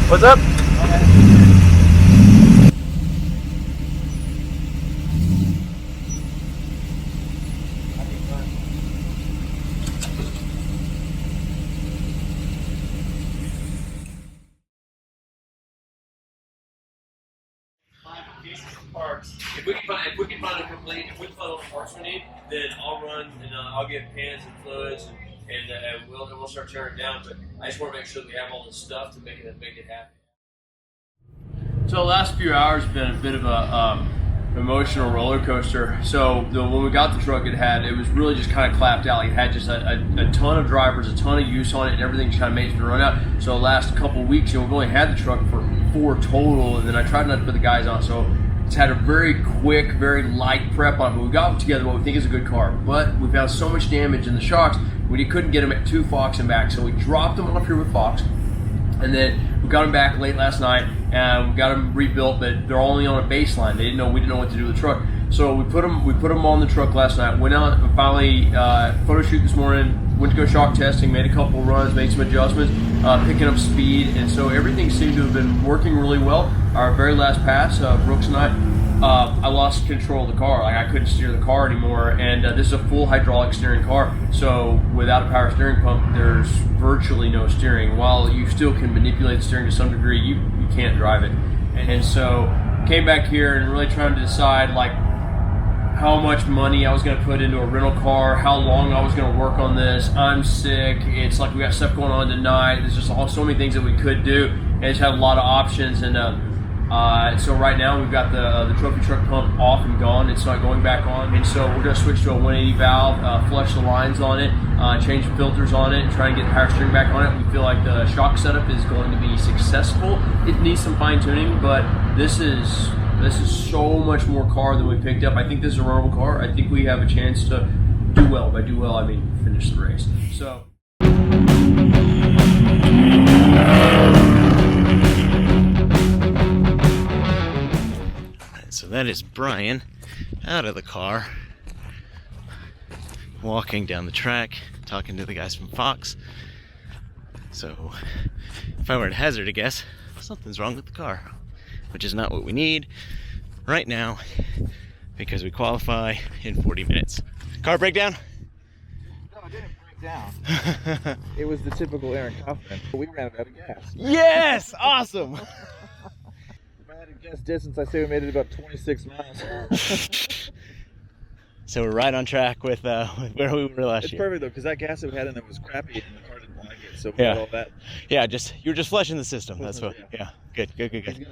What's up? Parts. If we can find all the parts we need, then I'll run and I'll get pans and fluids and we'll start tearing it down. But I just want to make sure that we have all the stuff to make it happen. So the last few hours have been a bit of a emotional roller coaster. So when we got the truck, it was really just kind of clapped out. Like it had just a ton of drivers, a ton of use on it, and everything just kind of made it run out. So the last couple of weeks, we've only had the truck for 4 total, and then I tried not to put the guys on. So it's had a very quick, very light prep on it, but we got together what we think is a good car. But we found so much damage in the shocks, we couldn't get them at 2 Fox and back, so we dropped them off here with Fox. And then we got them back late last night, and we got them rebuilt, but they're only on a baseline. We didn't know what to do with the truck. So we put them on the truck last night, went out and finally photo shoot this morning, went to go shock testing, made a couple runs, made some adjustments, picking up speed, and so everything seemed to have been working really well. Our very last pass, Brooks and I lost control of the car. Like I couldn't steer the car anymore, and this is a full hydraulic steering car. So without a power steering pump, there's virtually no steering. While you still can manipulate the steering to some degree, you can't drive it. And so came back here and really trying to decide like how much money I was going to put into a rental car, how long I was going to work on this. I'm sick. It's like we got stuff going on tonight. There's just so many things that we could do, and just had a lot of options. And so right now we've got the trophy truck pump off and gone. It's not going back on, and so we're going to switch to a 180 valve, flush the lines on it, change the filters on it, and try and get power steering back on it. We feel like the shock setup is going to be successful. It needs some fine tuning, but this is so much more car than we picked up. I think this is a runnable car. I think we have a chance to do well. By do well, I mean finish the race. So. So that is Brian out of the car, walking down the track, talking to the guys from Fox. So if I were to hazard a guess, something's wrong with the car, which is not what we need right now because we qualify in 40 minutes. Car breakdown? No, it didn't break down. It was the typical Aaron Kaufman. We ran out of gas. Yes! Awesome! If I had to guess distance, I'd say we made it about 26 miles. So we're right on track with where we were last It's year. perfect though, because that gas that we had in there was crappy and the car didn't like it, so we got all that. Yeah, you were just flushing the system. That's what. Yeah. Yeah, good. He's gonna